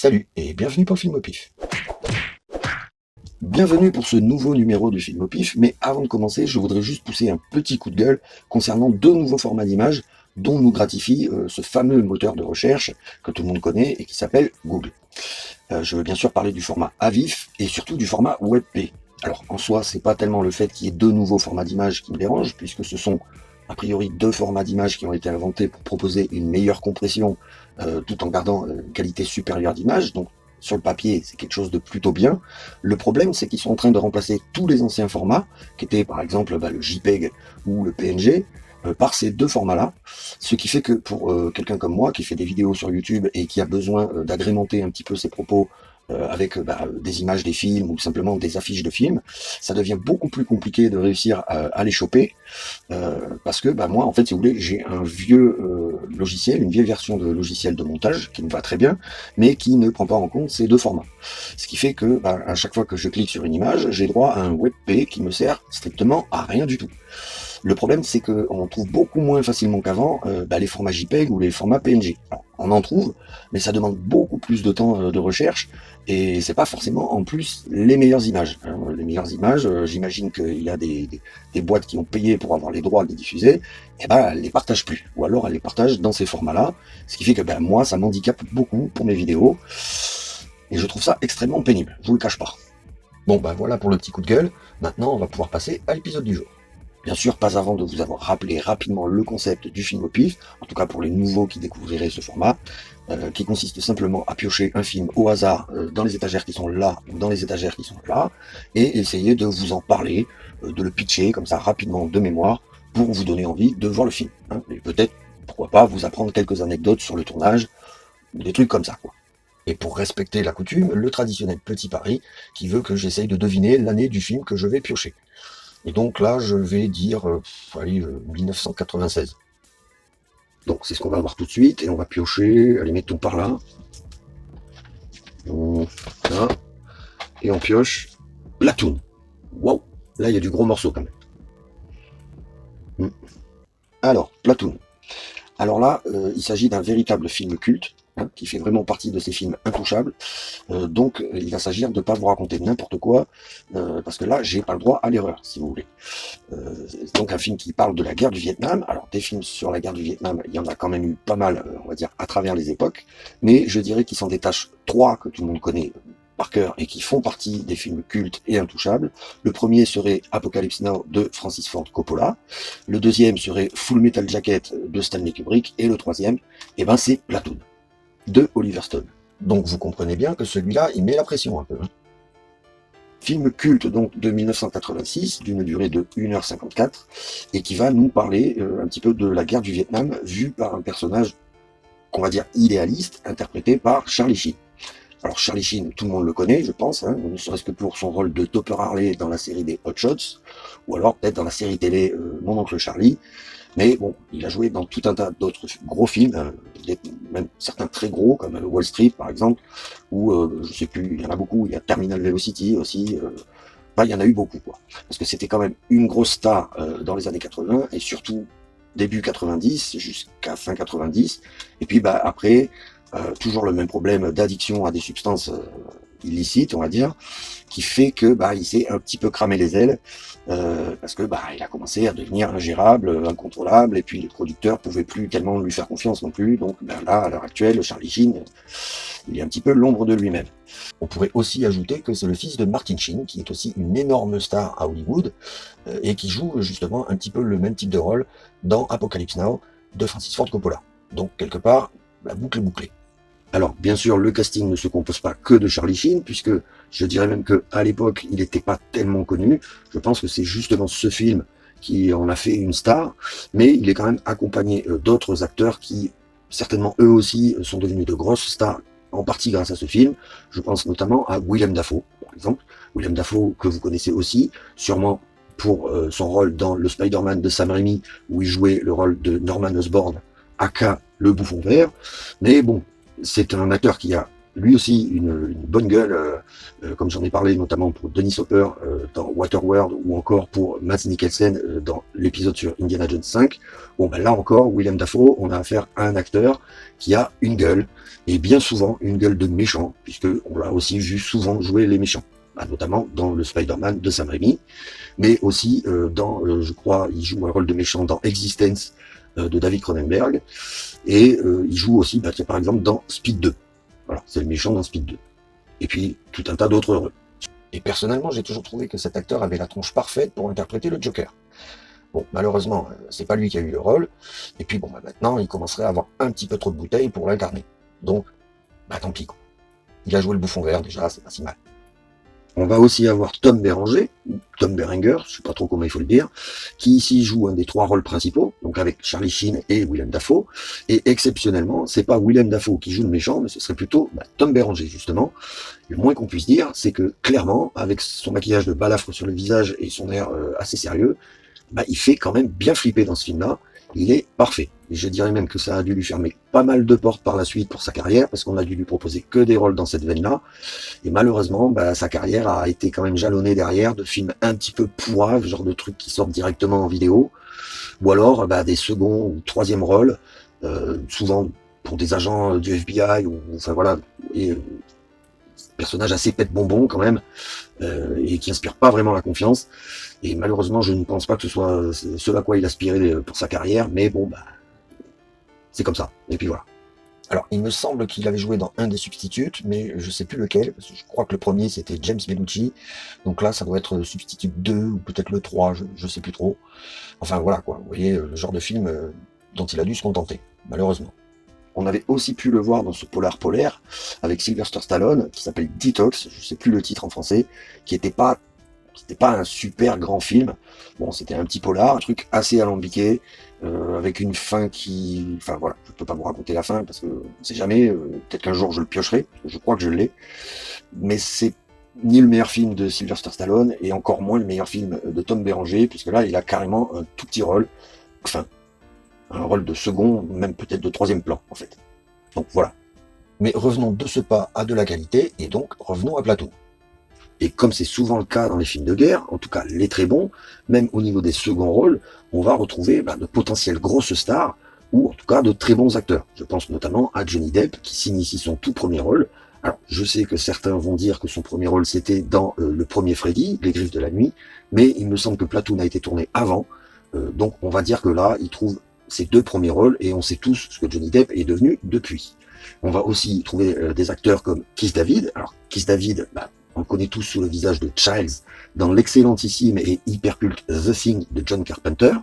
Salut et bienvenue pour Film au Pif. Bienvenue pour ce nouveau numéro du Film au Pif, mais avant de commencer, je voudrais juste pousser un petit coup de gueule concernant deux nouveaux formats d'image dont nous gratifie ce fameux moteur de recherche que tout le monde connaît et qui s'appelle Google. Je veux bien sûr parler du format AVIF et surtout du format WebP. Alors en soi, c'est pas tellement le fait qu'il y ait deux nouveaux formats d'image qui me dérange, puisque ce sont a priori deux formats d'image qui ont été inventés pour proposer une meilleure compression tout en gardant une qualité supérieure d'image. Donc sur le papier, c'est quelque chose de plutôt bien. Le problème, c'est qu'ils sont en train de remplacer tous les anciens formats, qui étaient par exemple le JPEG ou le PNG, par ces deux formats-là. Ce qui fait que pour quelqu'un comme moi, qui fait des vidéos sur YouTube et qui a besoin d'agrémenter un petit peu ses propos avec des images des films ou simplement des affiches de films, ça devient beaucoup plus compliqué de réussir à les choper parce que moi en fait si vous voulez j'ai un vieux logiciel, une vieille version de logiciel de montage qui me va très bien mais qui ne prend pas en compte ces deux formats. Ce qui fait que à chaque fois que je clique sur une image, j'ai droit à un WebP qui me sert strictement à rien du tout. Le problème, c'est qu'on trouve beaucoup moins facilement qu'avant les formats JPEG ou les formats PNG. Alors, on en trouve, mais ça demande beaucoup plus de temps de recherche, et c'est pas forcément en plus les meilleures images. Alors, les meilleures images, j'imagine qu'il y a des boîtes qui ont payé pour avoir les droits de les diffuser, et elles les partagent plus, ou alors elles les partagent dans ces formats-là, ce qui fait que moi, ça m'handicape beaucoup pour mes vidéos, et je trouve ça extrêmement pénible, je vous le cache pas. Bon voilà pour le petit coup de gueule, maintenant on va pouvoir passer à l'épisode du jour. Bien sûr, pas avant de vous avoir rappelé rapidement le concept du film au pif, en tout cas pour les nouveaux qui découvriraient ce format, qui consiste simplement à piocher un film au hasard dans les étagères qui sont là ou dans les étagères qui sont là, et essayer de vous en parler, de le pitcher comme ça rapidement de mémoire, pour vous donner envie de voir le film. Et peut-être, pourquoi pas, vous apprendre quelques anecdotes sur le tournage, des trucs comme ça, quoi. Et pour respecter la coutume, le traditionnel petit pari qui veut que j'essaye de deviner l'année du film que je vais piocher. Et donc là, je vais dire, 1996. Donc c'est ce qu'on va voir tout de suite, et on va piocher, allez, mettons par là. Là. Et on pioche Platoon. Waouh, là il y a du gros morceau quand même. Alors, Platoon. Alors là, il s'agit d'un véritable film culte, qui fait vraiment partie de ces films intouchables. Donc il va s'agir de ne pas vous raconter n'importe quoi, parce que là, j'ai pas le droit à l'erreur, si vous voulez. Donc un film qui parle de la guerre du Vietnam. Alors des films sur la guerre du Vietnam, il y en a quand même eu pas mal, on va dire, à travers les époques, mais je dirais qu'il s'en détache trois que tout le monde connaît par cœur et qui font partie des films cultes et intouchables. Le premier serait Apocalypse Now de Francis Ford Coppola, le deuxième serait Full Metal Jacket de Stanley Kubrick, et le troisième, c'est Platoon de Oliver Stone. Donc vous comprenez bien que celui-là, il met la pression un peu. Film culte donc de 1986, d'une durée de 1h54, et qui va nous parler un petit peu de la guerre du Vietnam, vue par un personnage qu'on va dire idéaliste, interprété par Charlie Sheen. Alors Charlie Sheen, tout le monde le connaît, je pense, ne serait-ce que pour son rôle de Topper Harley dans la série des Hot Shots, ou alors peut-être dans la série télé Mon Oncle Charlie. Mais bon, il a joué dans tout un tas d'autres gros films, même certains très gros, comme Wall Street par exemple, ou je sais plus, il y en a beaucoup, il y a Terminal Velocity aussi, il y en a eu beaucoup, quoi. Parce que c'était quand même une grosse star dans les années 80, et surtout début 90, jusqu'à fin 90, et puis après, toujours le même problème d'addiction à des substances illicite, on va dire, qui fait que il s'est un petit peu cramé les ailes, parce que il a commencé à devenir ingérable, incontrôlable, et puis les producteurs pouvaient plus tellement lui faire confiance non plus. Donc là, à l'heure actuelle, Charlie Sheen, il est un petit peu l'ombre de lui-même. On pourrait aussi ajouter que c'est le fils de Martin Sheen, qui est aussi une énorme star à Hollywood, et qui joue justement un petit peu le même type de rôle dans Apocalypse Now de Francis Ford Coppola. Donc quelque part, la boucle est bouclée. Alors, bien sûr, le casting ne se compose pas que de Charlie Sheen, puisque je dirais même qu'à l'époque, il n'était pas tellement connu. Je pense que c'est justement ce film qui en a fait une star, mais il est quand même accompagné d'autres acteurs qui, certainement eux aussi, sont devenus de grosses stars, en partie grâce à ce film. Je pense notamment à Willem Dafoe, par exemple. Willem Dafoe, que vous connaissez aussi, sûrement pour son rôle dans le Spider-Man de Sam Raimi, où il jouait le rôle de Norman Osborn, aka le bouffon vert. Mais bon, c'est un acteur qui a lui aussi une bonne gueule, comme j'en ai parlé notamment pour Dennis Hopper dans Waterworld ou encore pour Mads Mikkelsen dans l'épisode sur Indiana Jones 5. Bon, ben là encore, Willem Dafoe, on a affaire à un acteur qui a une gueule, et bien souvent une gueule de méchant, puisque on l'a aussi vu souvent jouer les méchants, notamment dans le Spider-Man de Sam Raimi, mais aussi dans, je crois, il joue un rôle de méchant dans Existence de David Cronenberg, et il joue aussi, par exemple, dans Speed 2. Voilà, c'est le méchant dans Speed 2. Et puis, tout un tas d'autres rôles. Et personnellement, j'ai toujours trouvé que cet acteur avait la tronche parfaite pour interpréter le Joker. Bon, malheureusement, c'est pas lui qui a eu le rôle, et puis bon, maintenant, il commencerait à avoir un petit peu trop de bouteilles pour l'incarner. Donc, tant pis, quoi. Il a joué le bouffon vert, déjà, c'est pas si mal. On va aussi avoir Tom Berenger, ou Tom Berenger, je sais pas trop comment il faut le dire, qui ici joue un des 3 rôles principaux, donc avec Charlie Sheen et Willem Dafoe, et exceptionnellement, c'est pas Willem Dafoe qui joue le méchant, mais ce serait plutôt Tom Berenger, justement. Le moins qu'on puisse dire, c'est que, clairement, avec son maquillage de balafre sur le visage et son air assez sérieux, il fait quand même bien flipper dans ce film-là. Il est parfait. Et je dirais même que ça a dû lui fermer pas mal de portes par la suite pour sa carrière, parce qu'on a dû lui proposer que des rôles dans cette veine-là. Et malheureusement, sa carrière a été quand même jalonnée derrière de films un petit peu pourraves, genre de trucs qui sortent directement en vidéo, ou alors des seconds ou troisième rôles, souvent pour des agents du FBI, ou enfin voilà, et personnages assez pète-bonbons quand même, et qui inspirent pas vraiment la confiance. Et malheureusement, je ne pense pas que ce soit ce à quoi il aspirait pour sa carrière, mais bon, c'est comme ça. Et puis voilà. Alors, il me semble qu'il avait joué dans un des Substitutes, mais je sais plus lequel, parce que je crois que le premier c'était James Belushi, donc là ça doit être le Substitute 2, ou peut-être le 3, je sais plus trop. Enfin voilà quoi, vous voyez le genre de film dont il a dû se contenter, malheureusement. On avait aussi pu le voir dans ce polar polaire, avec Sylvester Stallone, qui s'appelle Detox, je sais plus le titre en français, qui était pas un super grand film. Bon, c'était un petit polar, un truc assez alambiqué, avec une fin qui... Enfin voilà, je peux pas vous raconter la fin, parce que on sait jamais, peut-être qu'un jour je le piocherai, je crois que je l'ai, mais c'est ni le meilleur film de Sylvester Stallone, et encore moins le meilleur film de Tom Berenger, puisque là, il a carrément un tout petit rôle, enfin, un rôle de second, même peut-être de troisième plan, en fait. Donc voilà. Mais revenons de ce pas à de la qualité, et donc revenons à Platoon. Et comme c'est souvent le cas dans les films de guerre, en tout cas les très bons, même au niveau des seconds rôles, on va retrouver de potentielles grosses stars, ou en tout cas de très bons acteurs. Je pense notamment à Johnny Depp, qui signe ici son tout premier rôle. Alors, je sais que certains vont dire que son premier rôle c'était dans le premier Freddy, Les Griffes de la Nuit, mais il me semble que Platoon a été tourné avant, donc on va dire que là, il trouve ses 2 premiers rôles, et on sait tous ce que Johnny Depp est devenu depuis. On va aussi trouver des acteurs comme Keith David. Alors, Keith David, on le connaît tous sous le visage de Childs dans l'excellentissime et hyper culte The Thing de John Carpenter,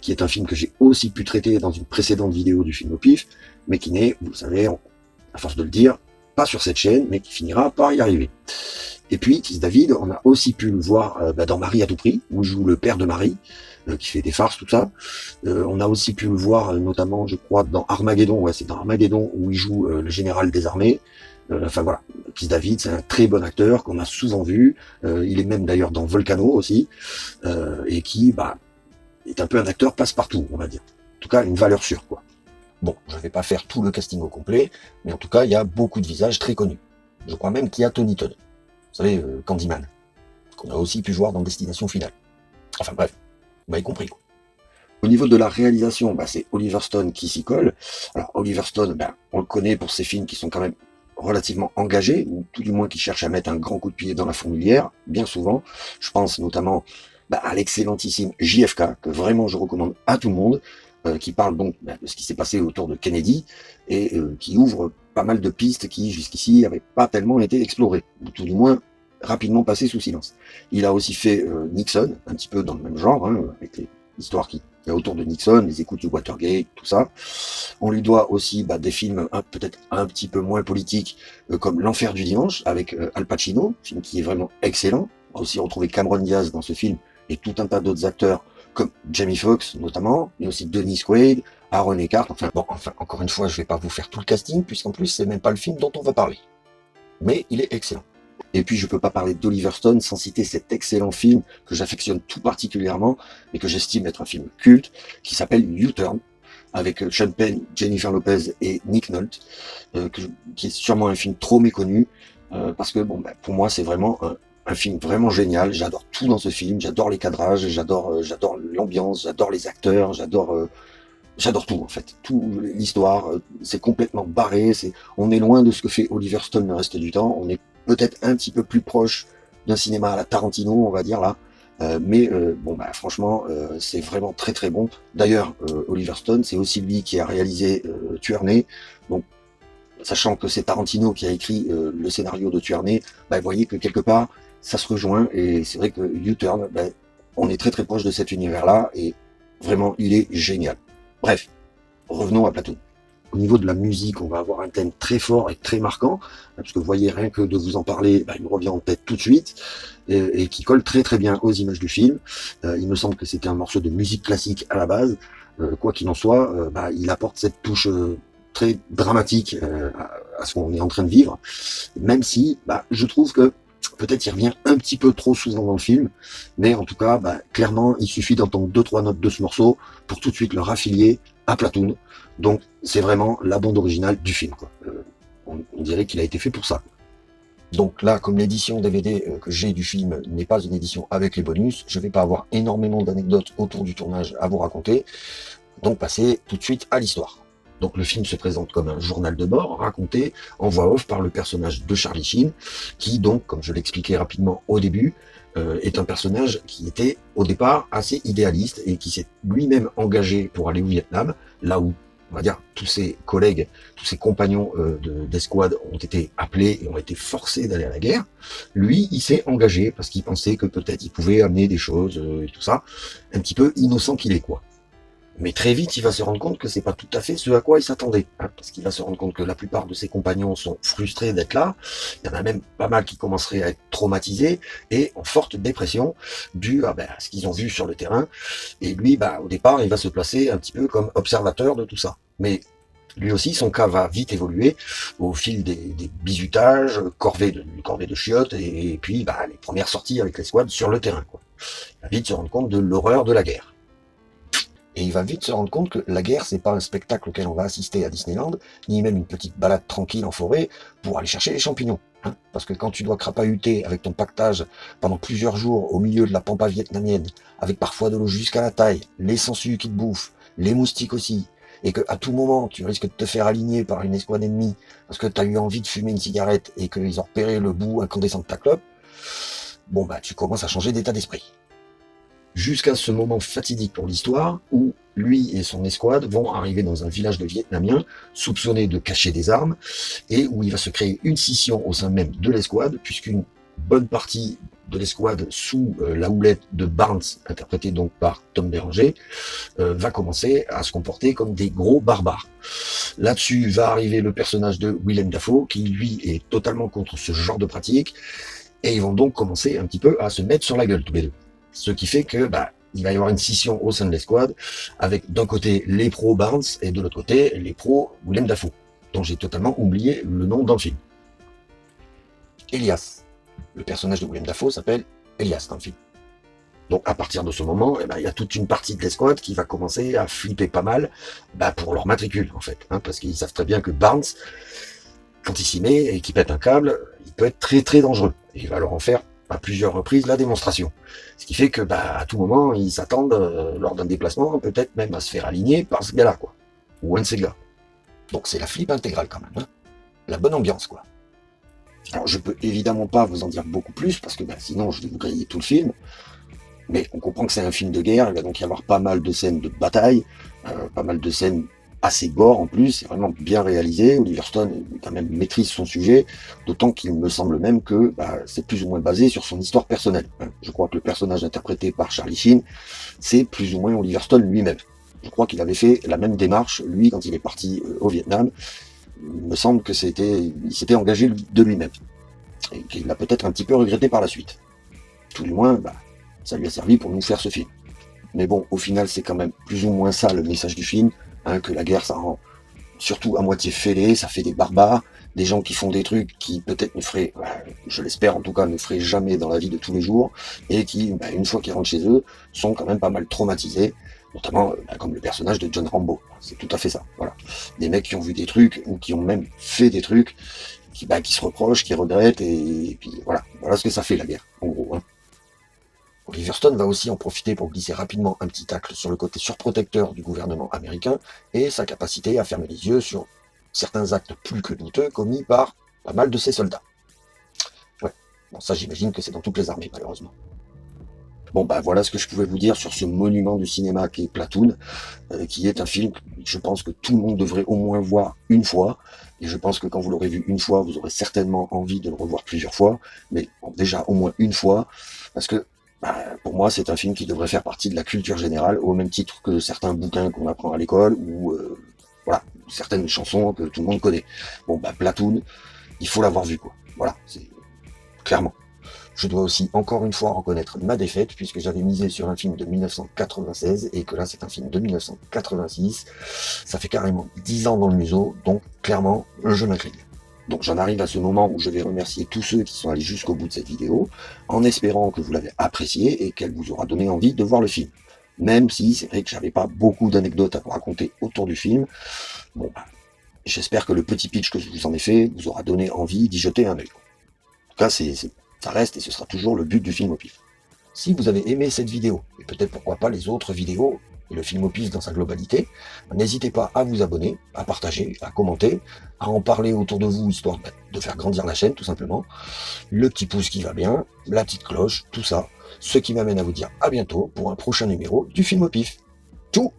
qui est un film que j'ai aussi pu traiter dans une précédente vidéo du film au pif, mais qui n'est, vous le savez, à force de le dire, pas sur cette chaîne, mais qui finira par y arriver. Et puis, Keith David, on a aussi pu le voir dans Marie à tout prix, où il joue le père de Marie, qui fait des farces, tout ça. On a aussi pu le voir, notamment, je crois, dans Armageddon, ouais, c'est dans Armageddon, où il joue le général des armées. Enfin voilà, Keith David, c'est un très bon acteur qu'on a souvent vu. Il est même d'ailleurs dans Volcano aussi, et qui est un peu un acteur passe-partout, on va dire. En tout cas, une valeur sûre, quoi. Bon, je vais pas faire tout le casting au complet, mais en tout cas, il y a beaucoup de visages très connus. Je crois même qu'il y a Tony Todd. Vous savez, Candyman, qu'on a aussi pu voir dans Destination Finale. Enfin bref, vous m'avez compris, quoi. Au niveau de la réalisation, c'est Oliver Stone qui s'y colle. Alors Oliver Stone, on le connaît pour ses films qui sont quand même relativement engagés, ou tout du moins qui cherchent à mettre un grand coup de pied dans la fourmilière, bien souvent. Je pense notamment à l'excellentissime JFK, que vraiment je recommande à tout le monde, qui parle donc de ce qui s'est passé autour de Kennedy, et qui ouvre pas mal de pistes qui jusqu'ici n'avaient pas tellement été explorées, ou tout du moins rapidement passées sous silence. Il a aussi fait Nixon, un petit peu dans le même genre, avec les histoires qui y a autour de Nixon, les écoutes du Watergate, tout ça. On lui doit aussi des films peut-être un petit peu moins politiques, comme L'Enfer du Dimanche, avec Al Pacino, film qui est vraiment excellent. On va aussi retrouver Cameron Diaz dans ce film, et tout un tas d'autres acteurs, comme Jamie Foxx notamment, mais aussi Dennis Quaid, Aaron Eckhart. Enfin, encore une fois, je vais pas vous faire tout le casting, puisqu'en plus, c'est même pas le film dont on va parler. Mais il est excellent. Et puis, je peux pas parler d'Oliver Stone sans citer cet excellent film que j'affectionne tout particulièrement, et que j'estime être un film culte, qui s'appelle U-Turn, avec Sean Penn, Jennifer Lopez et Nick Nolte, qui est sûrement un film trop méconnu, parce que bon, pour moi c'est vraiment un film vraiment génial. J'adore tout dans ce film, j'adore les cadrages, j'adore l'ambiance, j'adore les acteurs, j'adore tout en fait, tout l'histoire, c'est complètement barré, on est loin de ce que fait Oliver Stone le reste du temps, on est peut-être un petit peu plus proche d'un cinéma à la Tarantino, on va dire là, mais franchement, c'est vraiment très très bon. D'ailleurs, Oliver Stone, c'est aussi lui qui a réalisé Tueur Né, donc sachant que c'est Tarantino qui a écrit le scénario de Tueur Né, vous voyez que quelque part ça se rejoint, et c'est vrai que U-Turn, on est très très proche de cet univers-là, et vraiment il est génial. Bref, revenons à Platoon. Au niveau de la musique, on va avoir un thème très fort et très marquant, parce que vous voyez, rien que de vous en parler, il me revient en tête tout de suite, et qui colle très très bien aux images du film. Il me semble que c'était un morceau de musique classique à la base. Quoi qu'il en soit, il apporte cette touche très dramatique à ce qu'on est en train de vivre, même si je trouve que peut-être il revient un petit peu trop souvent dans le film, mais en tout cas, clairement, il suffit d'entendre 2-3 notes de ce morceau pour tout de suite le raffilier à Platoon. Donc, c'est vraiment la bande originale du film, quoi. On dirait qu'il a été fait pour ça. Donc là, comme l'édition DVD que j'ai du film n'est pas une édition avec les bonus, je vais pas avoir énormément d'anecdotes autour du tournage à vous raconter. Donc, passer tout de suite à l'histoire. Donc le film se présente comme un journal de bord raconté en voix off par le personnage de Charlie Sheen, qui donc, comme je l'expliquais rapidement au début, est un personnage qui était au départ assez idéaliste et qui s'est lui-même engagé pour aller au Vietnam, là où, on va dire, tous ses collègues, tous ses compagnons d'escouade ont été appelés et ont été forcés d'aller à la guerre. Lui, il s'est engagé parce qu'il pensait que peut-être il pouvait amener des choses et tout ça, un petit peu innocent qu'il est, quoi. Mais très vite, il va se rendre compte que c'est pas tout à fait ce à quoi il s'attendait, parce qu'il va se rendre compte que la plupart de ses compagnons sont frustrés d'être là. Il y en a même pas mal qui commenceraient à être traumatisés et en forte dépression due à ce qu'ils ont vu sur le terrain. Et lui, au départ, il va se placer un petit peu comme observateur de tout ça. Mais lui aussi, son cas va vite évoluer au fil des bizutages, corvées de chiottes, et puis les premières sorties avec l'escouade sur le terrain, quoi. Il va vite se rendre compte de l'horreur de la guerre. Et il va vite se rendre compte que la guerre, c'est pas un spectacle auquel on va assister à Disneyland, ni même une petite balade tranquille en forêt pour aller chercher les champignons. Parce que quand tu dois crapahuter avec ton pactage pendant plusieurs jours au milieu de la pampa vietnamienne, avec parfois de l'eau jusqu'à la taille, les sangsues qui te bouffent, les moustiques aussi, et que à tout moment tu risques de te faire aligner par une escouade ennemie parce que tu as eu envie de fumer une cigarette et qu'ils ont repéré le bout incandescent de ta clope, tu commences à changer d'état d'esprit. Jusqu'à ce moment fatidique pour l'histoire, où lui et son escouade vont arriver dans un village de Vietnamiens, soupçonnés de cacher des armes, et où il va se créer une scission au sein même de l'escouade, puisqu'une bonne partie de l'escouade, sous la houlette de Barnes, interprété donc par Tom Berenger, va commencer à se comporter comme des gros barbares. Là-dessus va arriver le personnage de Willem Dafoe, qui lui est totalement contre ce genre de pratique, et ils vont donc commencer un petit peu à se mettre sur la gueule tous les deux. Ce qui fait que il va y avoir une scission au sein de l'escouade, avec d'un côté les pros Barnes et de l'autre côté les pros Willem Dafoe, dont j'ai totalement oublié le nom dans le film. Elias. Le personnage de Willem Dafoe s'appelle Elias dans le film. Donc à partir de ce moment, il y a toute une partie de l'escouade qui va commencer à flipper pas mal pour leur matricule en fait, parce qu'ils savent très bien que Barnes, quand il s'y met et qu'il pète un câble, il peut être très très dangereux. Et il va leur en faire à plusieurs reprises la démonstration. Ce qui fait que à tout moment, ils s'attendent lors d'un déplacement, peut-être même à se faire aligner par ce gars-là, quoi. Ou un de ces gars. Donc c'est la flip intégrale quand même. La bonne ambiance, quoi. Alors je peux évidemment pas vous en dire beaucoup plus, parce que sinon je vais vous griller tout le film. Mais on comprend que c'est un film de guerre, il va donc y avoir pas mal de scènes de bataille, pas mal de scènes assez gore en plus, c'est vraiment bien réalisé. Oliver Stone quand même maîtrise son sujet, d'autant qu'il me semble même que c'est plus ou moins basé sur son histoire personnelle. Je crois que le personnage interprété par Charlie Sheen, c'est plus ou moins Oliver Stone lui-même. Je crois qu'il avait fait la même démarche, lui, quand il est parti au Vietnam. Il me semble que il s'était engagé de lui-même. Et qu'il l'a peut-être un petit peu regretté par la suite. Tout du moins, ça lui a servi pour nous faire ce film. Mais bon, au final, c'est quand même plus ou moins ça le message du film, que la guerre, ça rend surtout à moitié fêlé, ça fait des barbares, des gens qui font des trucs qui peut-être ne feraient, je l'espère en tout cas, ne feraient jamais dans la vie de tous les jours, et qui, une fois qu'ils rentrent chez eux, sont quand même pas mal traumatisés. Notamment, comme le personnage de John Rambo. C'est tout à fait ça. Voilà. Des mecs qui ont vu des trucs, ou qui ont même fait des trucs, qui se reprochent, qui regrettent, et puis voilà. Voilà ce que ça fait, la guerre, en gros. Hein. Oliver Stone va aussi en profiter pour glisser rapidement un petit tacle sur le côté surprotecteur du gouvernement américain et sa capacité à fermer les yeux sur certains actes plus que douteux commis par pas mal de ses soldats. Ouais, bon ça j'imagine que c'est dans toutes les armées malheureusement. Bon bah voilà ce que je pouvais vous dire sur ce monument du cinéma qui est Platoon, qui est un film que je pense que tout le monde devrait au moins voir une fois, et je pense que quand vous l'aurez vu une fois, vous aurez certainement envie de le revoir plusieurs fois, mais bon, déjà au moins une fois, parce que pour moi c'est un film qui devrait faire partie de la culture générale, au même titre que certains bouquins qu'on apprend à l'école, ou voilà, certaines chansons que tout le monde connaît. Bon bah Platoon, il faut l'avoir vu quoi, voilà, c'est clairement. Je dois aussi encore une fois reconnaître ma défaite, puisque j'avais misé sur un film de 1996, et que là c'est un film de 1986. Ça fait carrément 10 ans dans le museau, donc clairement, je m'incline. Donc j'en arrive à ce moment où je vais remercier tous ceux qui sont allés jusqu'au bout de cette vidéo, en espérant que vous l'avez appréciée et qu'elle vous aura donné envie de voir le film. Même si c'est vrai que j'avais pas beaucoup d'anecdotes à vous raconter autour du film, bon, j'espère que le petit pitch que je vous en ai fait vous aura donné envie d'y jeter un œil. En tout cas, ça reste et ce sera toujours le but du film au pif. Si vous avez aimé cette vidéo, et peut-être pourquoi pas les autres vidéos, et le film au pif dans sa globalité, n'hésitez pas à vous abonner, à partager, à commenter, à en parler autour de vous, histoire de faire grandir la chaîne, tout simplement. Le petit pouce qui va bien, la petite cloche, tout ça. Ce qui m'amène à vous dire à bientôt pour un prochain numéro du film au pif. Tchou!